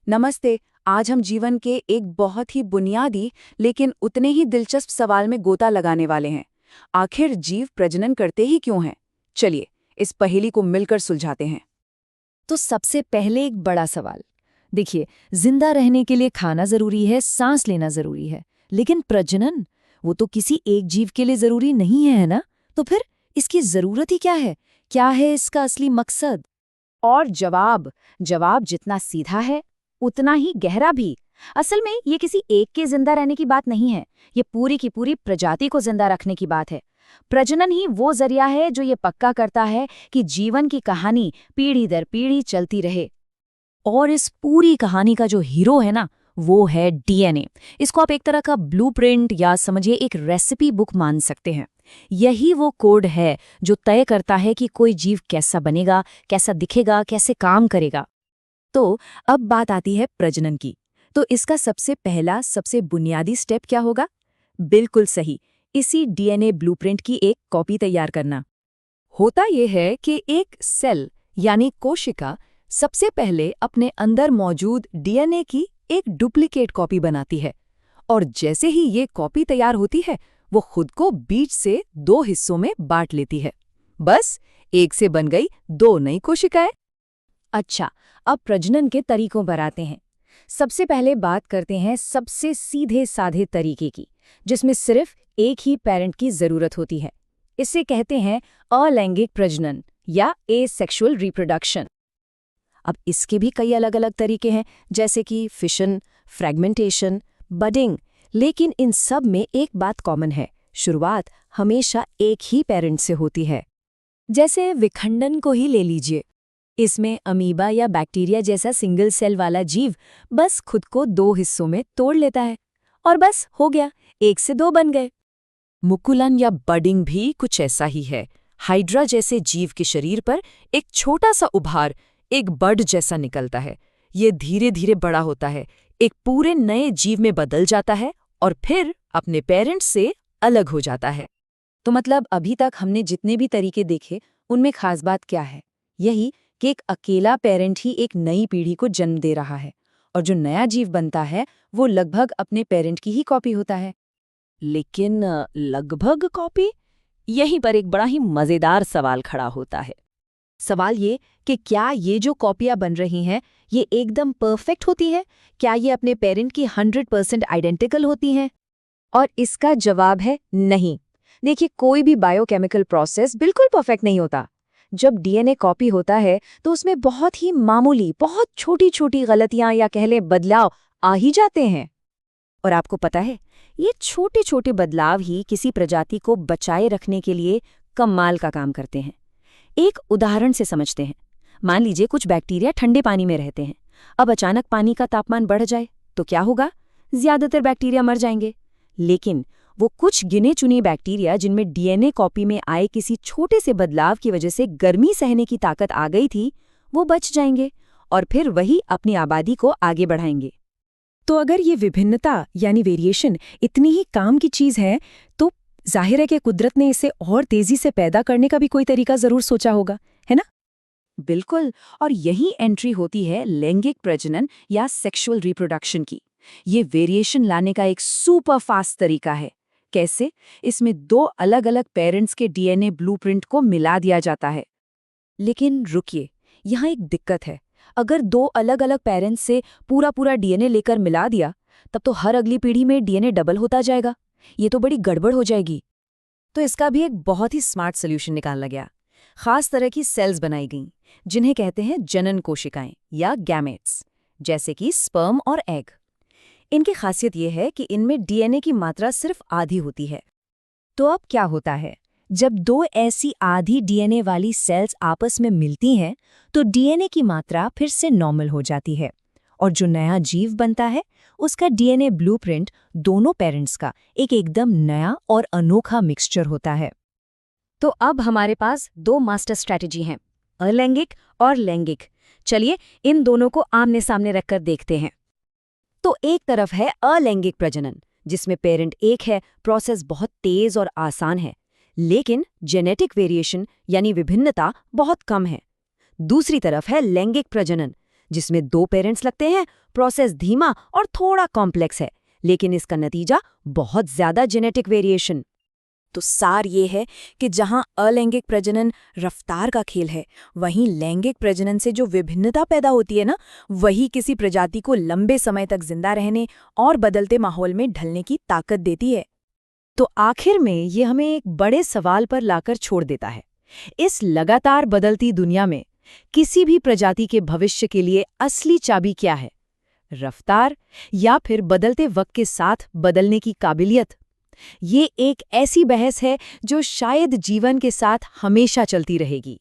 नमस्ते। आज हम जीवन के एक बहुत ही बुनियादी लेकिन उतने ही दिलचस्प सवाल में गोता लगाने वाले हैं। आखिर जीव प्रजनन करते ही क्यों हैं? चलिए, इस पहेली को मिलकर सुलझाते हैं। तो सबसे पहले एक बड़ा सवाल। देखिए, जिंदा रहने के लिए खाना जरूरी है, सांस लेना जरूरी है, लेकिन प्रजनन वो तो किसी एक जीव के लिए जरूरी नहीं है ना? तो फिर इसकी जरूरत ही क्या है? क्या है इसका असली मकसद? और जवाब जितना सीधा है उतना ही गहरा भी। असल में ये किसी एक के जिंदा रहने की बात नहीं है, ये पूरी की पूरी प्रजाति को जिंदा रखने की बात है। प्रजनन ही वो जरिया है जो ये पक्का करता है कि जीवन की कहानी पीढ़ी दर पीढ़ी चलती रहे। और इस पूरी कहानी का जो हीरो है ना, वो है डीएनए। इसको आप एक तरह का ब्लूप्रिंट या समझिए एक रेसिपी बुक मान सकते हैं। यही वो कोड है जो तय करता है कि कोई जीव कैसा बनेगा, कैसा दिखेगा, कैसे काम करेगा। तो अब बात आती है प्रजनन की। तो इसका सबसे पहला, सबसे बुनियादी स्टेप क्या होगा? बिल्कुल सही, इसी डीएनए ब्लूप्रिंट की एक कॉपी तैयार करना। होता यह है कि एक सेल यानी कोशिका सबसे पहले अपने अंदर मौजूद डीएनए की एक डुप्लीकेट कॉपी बनाती है, और जैसे ही ये कॉपी तैयार होती है, वो खुद को बीच से दो हिस्सों में बांट लेती है। बस एक से बन गई दो नई कोशिकाएं। अच्छा, अब प्रजनन के तरीकों पर आते हैं। सबसे पहले बात करते हैं सबसे सीधे साधे तरीके की, जिसमें सिर्फ एक ही पेरेंट की जरूरत होती है। इसे कहते हैं अलैंगिक प्रजनन या एसेक्सुअल रिप्रोडक्शन। अब इसके भी कई अलग अलग तरीके हैं, जैसे कि फिशन, फ्रेगमेंटेशन, बडिंग, लेकिन इन सब में एक बात कॉमन है, शुरुआत हमेशा एक ही पेरेंट से होती है। जैसे विखंडन को ही ले लीजिए। इसमें अमीबा या बैक्टीरिया जैसा सिंगल सेल वाला जीव बस खुद को दो हिस्सों में तोड़ लेता है, और बस हो गया, एक से दो बन गए। मुकुलन या बडिंग भी कुछ ऐसा ही है। हाइड्रा जैसे जीव के शरीर पर एक छोटा सा उभार, एक बड जैसा निकलता है। ये धीरे धीरे बड़ा होता है, एक पूरे नए जीव में बदल जाता है, और फिर अपने पेरेंट्स से अलग हो जाता है। तो मतलब अभी तक हमने जितने भी तरीके देखे, उनमें खास बात क्या है? यही कि एक अकेला पेरेंट ही एक नई पीढ़ी को जन्म दे रहा है, और जो नया जीव बनता है वो लगभग अपने पेरेंट की ही कॉपी होता है। लेकिन लगभग कॉपी? यहीं पर एक बड़ा ही मजेदार सवाल खड़ा होता है। सवाल ये कि क्या ये जो कॉपियां बन रही हैं, ये एकदम परफेक्ट होती हैं? क्या ये अपने पेरेंट की 100% आइडेंटिकल होती हैं? और इसका जवाब है नहीं। देखिए, कोई भी बायोकेमिकल प्रोसेस बिल्कुल परफेक्ट नहीं होता। जब डीएनए कॉपी होता है तो उसमें बहुत ही मामूली, बहुत छोटी छोटी गलतियां या कह लें बदलाव आ ही जाते हैं। और आपको पता है, ये छोटे छोटे बदलाव ही किसी प्रजाति को बचाए रखने के लिए कमाल का काम करते हैं। एक उदाहरण से समझते हैं। मान लीजिए कुछ बैक्टीरिया ठंडे पानी में रहते हैं। अब अचानक पानी का तापमान बढ़ जाए तो क्या होगा? ज्यादातर बैक्टीरिया मर जाएंगे। लेकिन वो कुछ गिने चुने बैक्टीरिया जिनमें डीएनए कॉपी में आए किसी छोटे से बदलाव की वजह से गर्मी सहने की ताकत आ गई थी, वो बच जाएंगे, और फिर वही अपनी आबादी को आगे बढ़ाएंगे। तो अगर ये विभिन्नता यानी वेरिएशन इतनी ही काम की चीज है, तो जाहिर है कि कुदरत ने इसे और तेजी से पैदा करने का भी कोई तरीका जरूर सोचा होगा, है ना? बिल्कुल, और यही एंट्री होती है लैंगिक प्रजनन या सेक्सुअल रिप्रोडक्शन की। ये वेरिएशन लाने का एक सुपर फास्ट तरीका है। कैसे? इसमें दो अलग अलग पेरेंट्स के डीएनए ब्लूप्रिंट को मिला दिया जाता है। लेकिन रुकिए, यहाँ एक दिक्कत है। अगर दो अलग अलग पेरेंट्स से पूरा पूरा डीएनए लेकर मिला दिया, तब तो हर अगली पीढ़ी में डीएनए डबल होता जाएगा। ये तो बड़ी गड़बड़ हो जाएगी। तो इसका भी एक बहुत ही स्मार्ट सोल्यूशन निकाला गया। खास तरह की सेल्स बनाई गईं, जिन्हें कहते हैं जनन कोशिकाएं या गैमेट्स, जैसे कि स्पर्म और एग। इनकी खासियत यह है कि इनमें डीएनए की मात्रा सिर्फ आधी होती है। तो अब क्या होता है? जब दो ऐसी आधी डीएनए वाली सेल्स आपस में मिलती हैं, तो डीएनए की मात्रा फिर से नॉर्मल हो जाती है, और जो नया जीव बनता है, उसका डीएनए ब्लूप्रिंट दोनों पेरेंट्स का एक एकदम नया और अनोखा मिक्सचर होता है। तो अब हमारे पास दो मास्टर स्ट्रैटेजी हैं, अलैंगिक और लैंगिक। चलिए इन दोनों को आमने सामने रखकर देखते हैं। तो एक तरफ है अलैंगिक प्रजनन, जिसमें पेरेंट एक है, प्रोसेस बहुत तेज और आसान है, लेकिन जेनेटिक वेरिएशन यानी विभिन्नता बहुत कम है। दूसरी तरफ है लैंगिक प्रजनन, जिसमें 2 पेरेंट्स लगते हैं, प्रोसेस धीमा और थोड़ा कॉम्प्लेक्स है, लेकिन इसका नतीजा बहुत ज्यादा जेनेटिक वेरिएशन। तो सार ये है कि जहां अलैंगिक प्रजनन रफ्तार का खेल है, वहीं लैंगिक प्रजनन से जो विभिन्नता पैदा होती है ना, वही किसी प्रजाति को लंबे समय तक जिंदा रहने और बदलते माहौल में ढलने की ताकत देती है। तो आखिर में ये हमें एक बड़े सवाल पर लाकर छोड़ देता है। इस लगातार बदलती दुनिया में किसी भी प्रजाति के भविष्य के लिए असली चाबी क्या है? रफ्तार या फिर बदलते वक्त के साथ बदलने की काबिलियत? ये एक ऐसी बहस है जो शायद जीवन के साथ हमेशा चलती रहेगी।